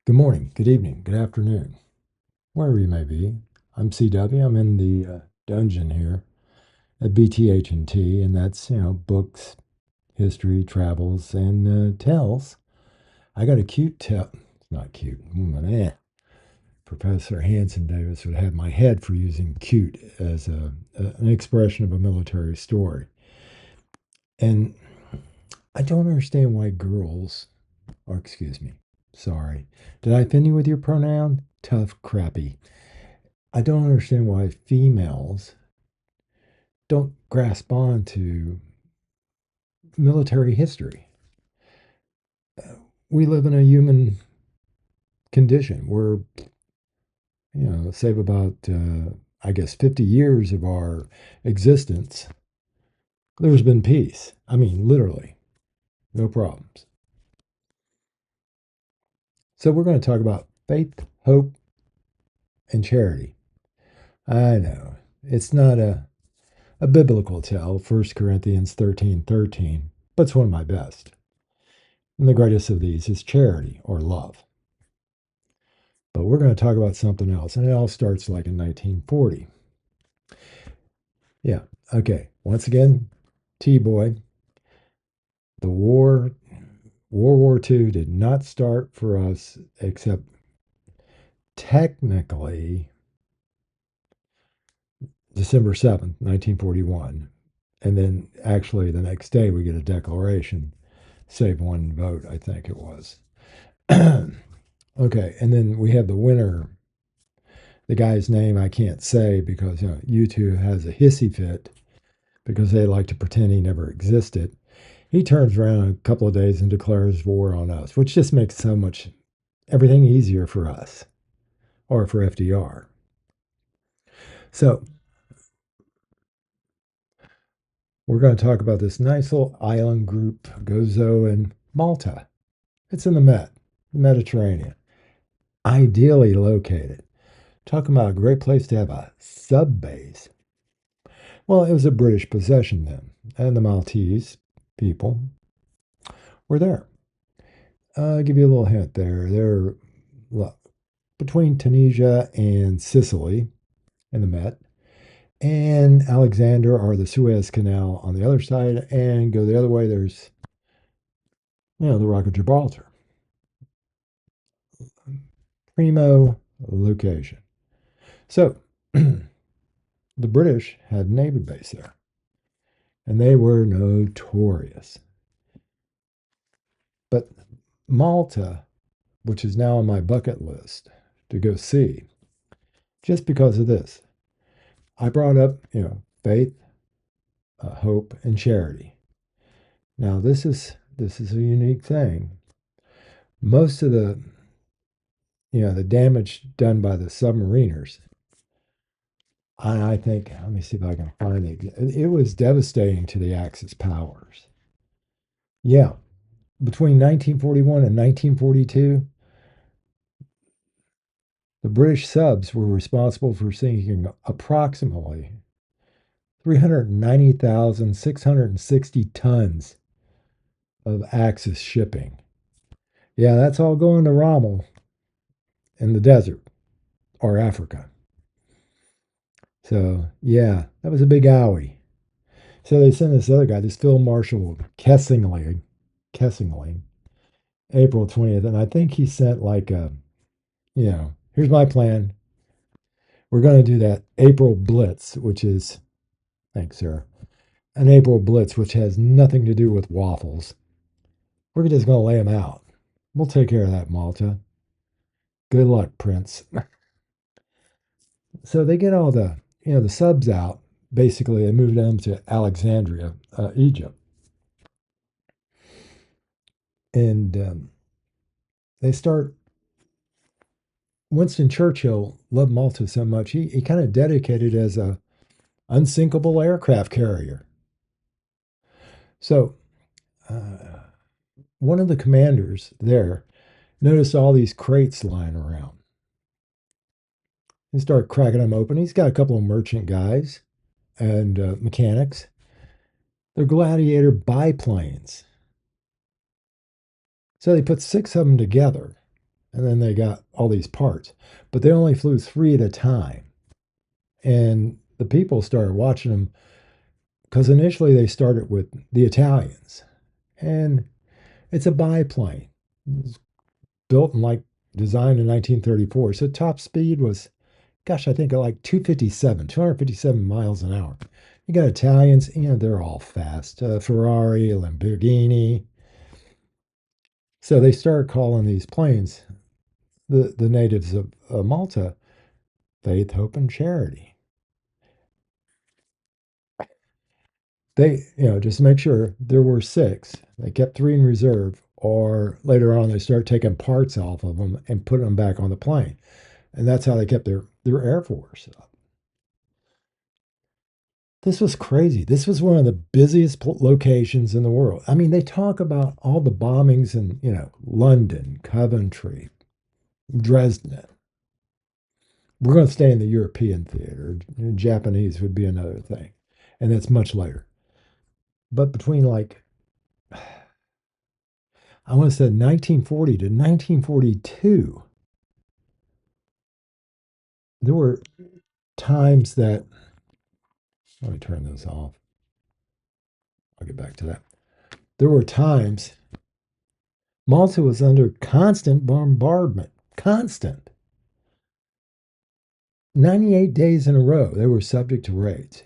Good morning, good evening, good afternoon, wherever you may be. I'm CW. I'm in the dungeon here at BTH&T, and that's books, history, travels, and tells. I got a cute tell. It's not cute. Professor Hanson Davis would have my head for using cute as an expression of a military story, and I don't understand why girls. Or excuse me. Sorry. Did I offend you with your pronoun? Tough, crappy. I don't understand why females don't grasp on to military history. We live in a human condition. Save about, I guess, 50 years of our existence, there's been peace. I mean, literally, no problems. So, we're going to talk about faith, hope, and charity. I know it's not a biblical tell, 1 Corinthians 13:13, but it's one of my best. And the greatest of these is charity or love. But we're going to talk about something else, and it all starts like in 1940. Yeah, okay. Once again, T Boy, the World War II did not start for us except technically December 7th, 1941. And then actually the next day we get a declaration, save one vote, I think it was. Okay, and then we have the winner. The guy's name I can't say because YouTube has a hissy fit because they like to pretend he never existed. He turns around in a couple of days and declares war on us, which just makes so much everything easier for us or for FDR. So we're going to talk about this nice little island group, Gozo and Malta. It's in the Mediterranean, ideally located. Talking about a great place to have a sub base. Well, it was a British possession then, and the Maltese people were there. I'll give you a little hint there. They're between Tunisia and Sicily in the Met, and Alexander or the Suez Canal on the other side, and go the other way. There's, the Rock of Gibraltar. Primo location. So, the British had a Navy base there, and they were notorious. But Malta, which is now on my bucket list to go see, just because of this. I brought up, faith, hope, and charity. Now, this is a unique thing. Most of the damage done by the submariners, I think, let me see if I can find it. It was devastating to the Axis powers. Yeah, between 1941 and 1942, the British subs were responsible for sinking approximately 390,660 tons of Axis shipping. Yeah, that's all going to Rommel in the desert or Africa. So, yeah, that was a big owie. So they sent this other guy, this Phil Marshall Kessingling, April 20th. And I think he sent like here's my plan. We're going to do that April Blitz, which is, thanks, sir, an April Blitz, which has nothing to do with waffles. We're just going to lay them out. We'll take care of that, Malta. Good luck, Prince. So they get all the subs out. Basically, they move them to Alexandria, Egypt. And they start. Winston Churchill loved Malta so much, he kind of dedicated it as a unsinkable aircraft carrier. So uh, one of the commanders there noticed all these crates lying around. He started cracking them open. He's got a couple of merchant guys and mechanics. They're Gladiator biplanes. So they put six of them together and then they got all these parts, but they only flew three at a time. And the people started watching them because initially they started with the Italians, and it's a biplane. It was built and like designed in 1934. So top speed was, gosh, I think like 257 miles an hour. You got Italians, they're all fast. Ferrari, Lamborghini. So they started calling these planes, the natives of Malta, faith, hope, and charity. They, just to make sure there were six. They kept three in reserve, or later on they started taking parts off of them and putting them back on the plane. And that's how they kept their Air Force. This was crazy. This was one of the busiest locations in the world. I mean, they talk about all the bombings in, London, Coventry, Dresden. We're going to stay in the European theater. Japanese would be another thing. And that's much later. But between like, I want to say 1940 to 1942, there were times that, let me turn this off. I'll get back to that. There were times Malta was under constant bombardment, constant. 98 days in a row, they were subject to raids,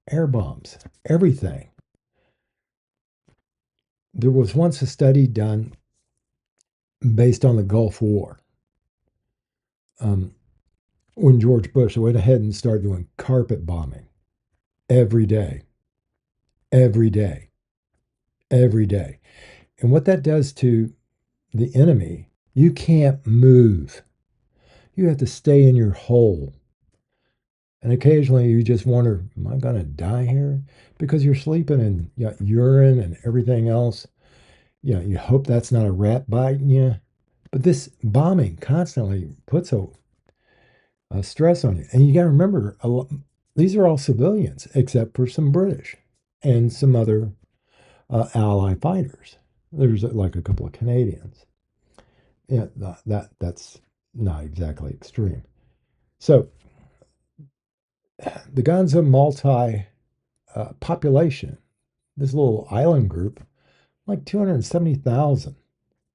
air bombs, everything. There was once a study done based on the Gulf War. When George Bush went ahead and started doing carpet bombing every day, every day, every day. And what that does to the enemy, you can't move. You have to stay in your hole. And occasionally you just wonder, am I going to die here? Because you're sleeping in urine and everything else. You hope that's not a rat biting you. But this bombing constantly puts a stress on you. And you got to remember, these are all civilians, except for some British and some other ally fighters. There's like a couple of Canadians. Yeah, that's not exactly extreme. So the Gonzo multi population, this little island group, like 270,000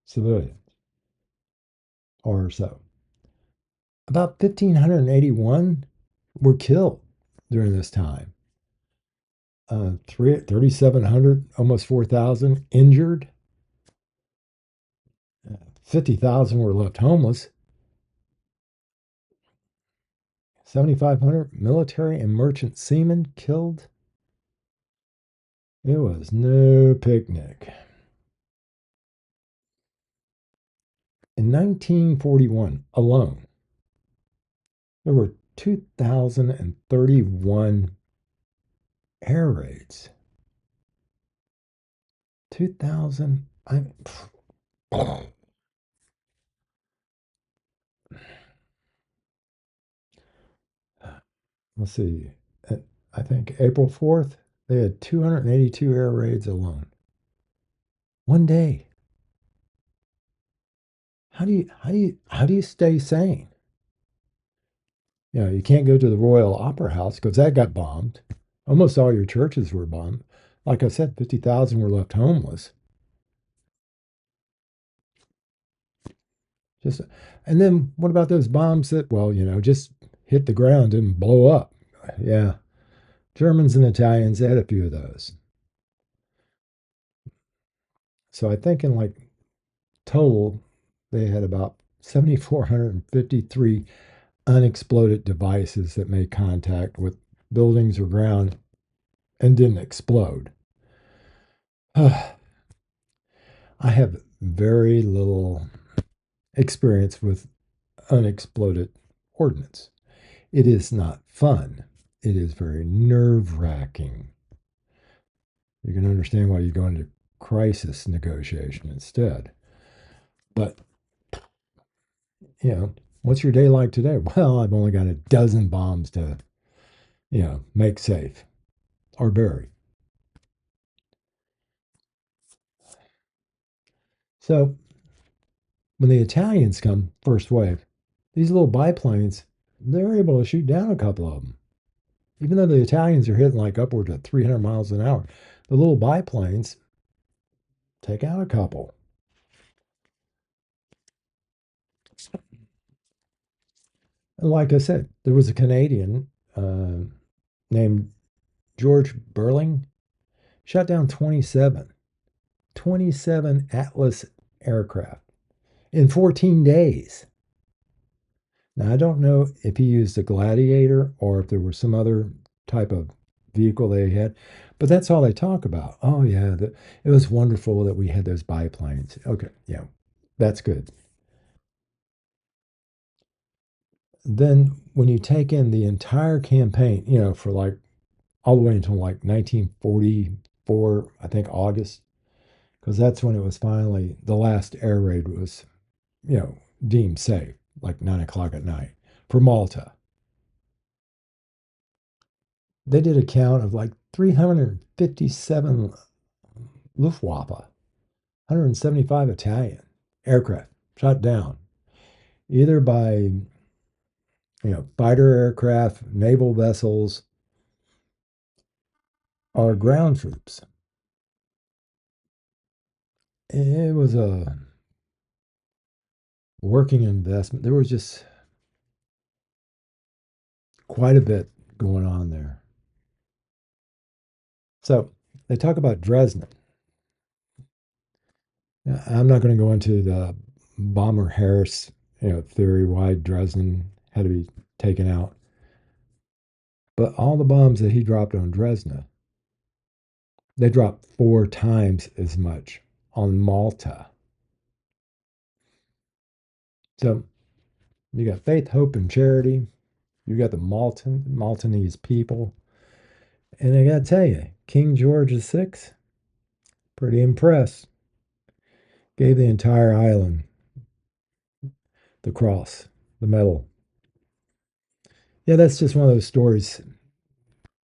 civilians or so. About 1,581 were killed during this time. 3,700, almost 4,000 injured. 50,000 were left homeless. 7,500 military and merchant seamen killed. It was no picnic. In 1941 alone, there were 2,031 air raids. 2,000. Let's see. I think April 4th, they had 282 air raids alone. One day. How do you stay sane? You can't go to the Royal Opera House because that got bombed. Almost all your churches were bombed. Like I said, 50,000 were left homeless. Just and then what about those bombs that, well, just hit the ground and blow up? Yeah. Germans and Italians, they had a few of those. So I think in like total, they had about 7,453 unexploded devices that made contact with buildings or ground and didn't explode. I have very little experience with unexploded ordnance. It is not fun. It is very nerve wracking. You can understand why you go into crisis negotiation instead. But, what's your day like today? Well, I've only got a dozen bombs to, make safe or bury. So When the Italians come, first wave, these little biplanes, they're able to shoot down a couple of them. Even though the Italians are hitting like upwards of 300 miles an hour, the little biplanes take out a couple. And like I said, there was a Canadian named George Burling, shot down 27 Atlas aircraft in 14 days. Now, I don't know if he used a Gladiator or if there was some other type of vehicle they had, but that's all they talk about. Oh, yeah, it was wonderful that we had those biplanes. Okay, yeah, that's good. Then, when you take in the entire campaign, for like all the way until like 1944, I think August, because that's when it was finally the last air raid was, deemed safe, like 9 o'clock at night for Malta. They did a count of like 357 Luftwaffe, 175 Italian aircraft shot down, either by fighter aircraft, naval vessels, or ground troops. It was a working investment. There was just quite a bit going on there. So they talk about Dresden. Now, I'm not going to go into the bomber Harris, theory why Dresden had to be taken out, but all the bombs that he dropped on Dresden, they dropped 4 times as much on Malta. So you got faith, hope, and charity. You got the Maltese people, and I got to tell you, King George VI, pretty impressed. Gave the entire island the cross, the medal. Yeah, that's just one of those stories.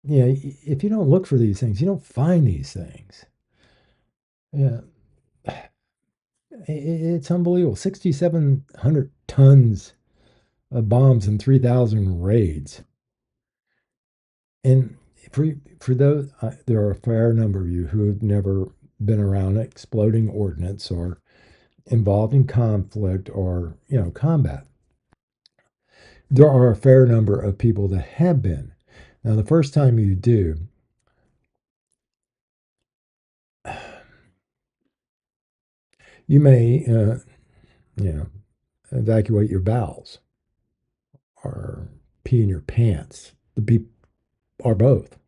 If you don't look for these things, you don't find these things. Yeah, it's unbelievable. 6,700 tons of bombs and 3,000 raids. And for those, there are a fair number of you who have never been around exploding ordnance or involved in conflict or combat. There are a fair number of people that have been. Now, the first time you do, you may, you know, evacuate your bowels or pee in your pants. The beep or both.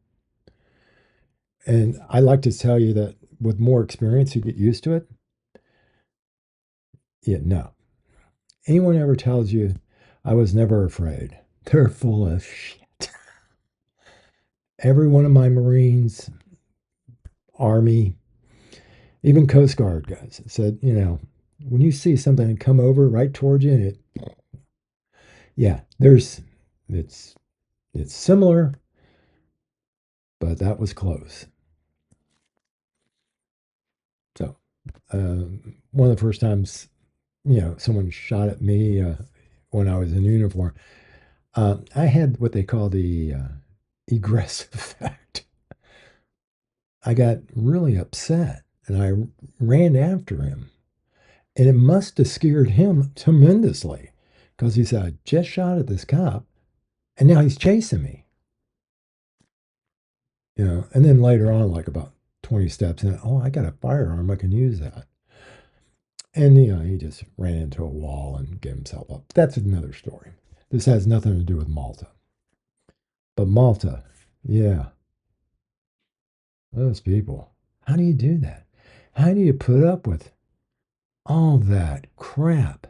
And I like to tell you that with more experience, you get used to it. Yeah, no. Anyone ever tells you I was never afraid, they're full of shit. Every one of my Marines, Army, even Coast Guard guys said, when you see something come over right towards you, yeah, it's it's similar, but that was close. So one of the first times, someone shot at me when I was in uniform, I had what they call the egress effect. I got really upset and I ran after him. And it must have scared him tremendously because he said, I just shot at this cop and now he's chasing me. And then later on, like about 20 steps in, oh, I got a firearm. I can use that. And, he just ran into a wall and gave himself up. That's another story. This has nothing to do with Malta. But Malta, yeah, those people. How do you do that? How do you put up with all that crap?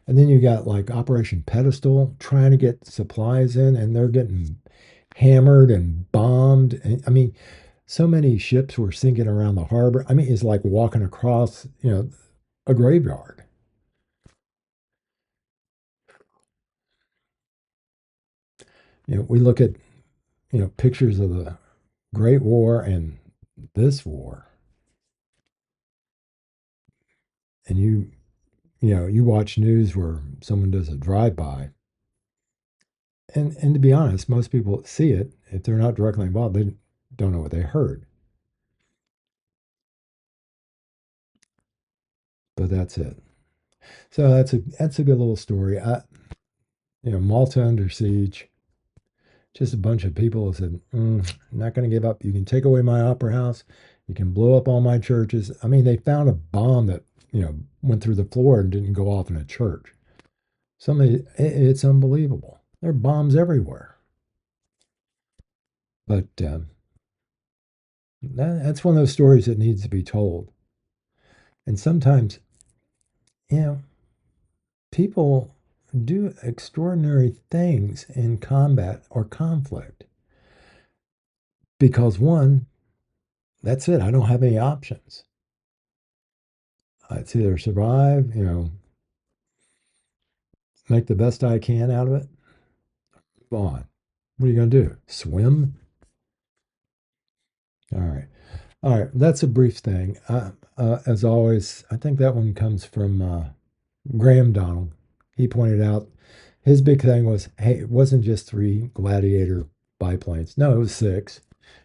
And then you got like Operation Pedestal trying to get supplies in, and they're getting hammered and bombed. And, I mean, so many ships were sinking around the harbor. I mean, it's like walking across, a graveyard. We look at, pictures of the Great War and this war, and you You watch news where someone does a drive-by, and to be honest, most people see it. If they're not directly involved, they don't know what they heard. But that's it. So that's a good little story. Malta under siege. Just a bunch of people said, "Not going to give up. You can take away my opera house. You can blow up all my churches." I mean, they found a bomb that went through the floor and didn't go off in a church. It's unbelievable. There are bombs everywhere. But that's one of those stories that needs to be told. And sometimes, you know, people do extraordinary things in combat or conflict because one, that's it. I don't have any options. It's either survive, make the best I can out of it, move on. What are you going to do? Swim? All right. All right. That's a brief thing. As always, I think that one comes from Graham Donald. He pointed out his big thing was, hey, it wasn't just three Gladiator biplanes. No, it was six.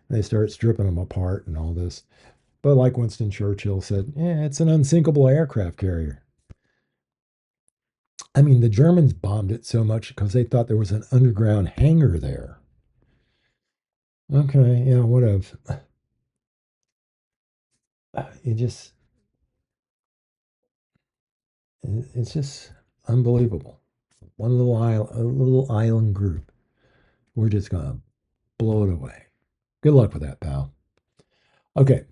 And they start stripping them apart and all this. But like Winston Churchill said, yeah, it's an unsinkable aircraft carrier. I mean, the Germans bombed it so much because they thought there was an underground hangar there. Okay, what if? It just, it's just unbelievable. One little island, a little island group. We're just gonna blow it away. Good luck with that, pal. Okay,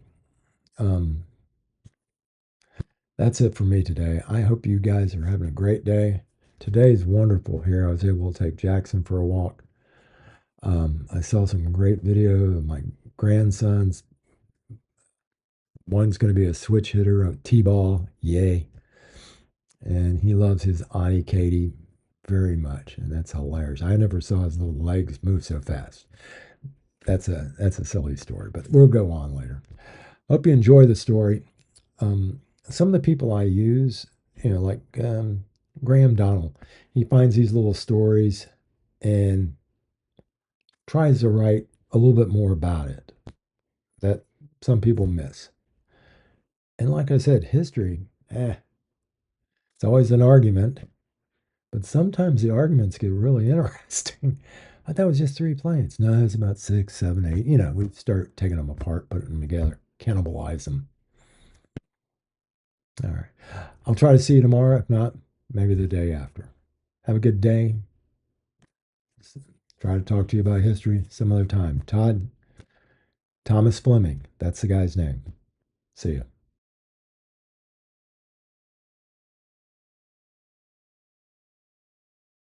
um, that's it for me today. I hope you guys are having a great day. Today's wonderful here. I was able to take Jackson for a walk. I saw some great video of my grandsons. One's going to be a switch hitter, a T-ball, yay. And he loves his Auntie Katie very much, and that's hilarious. I never saw his little legs move so fast. That's a silly story, but we'll go on later. Hope you enjoy the story. Some of the people I use, like Graham Donald, he finds these little stories and tries to write a little bit more about it that some people miss. And like I said, history, it's always an argument, but sometimes the arguments get really interesting. I thought it was just three planes. No, it's about six, seven, eight. We start taking them apart, putting them together, cannibalize them. All right. I'll try to see you tomorrow. If not, maybe the day after. Have a good day. Try to talk to you about history some other time. Thomas Fleming. That's the guy's name. See ya.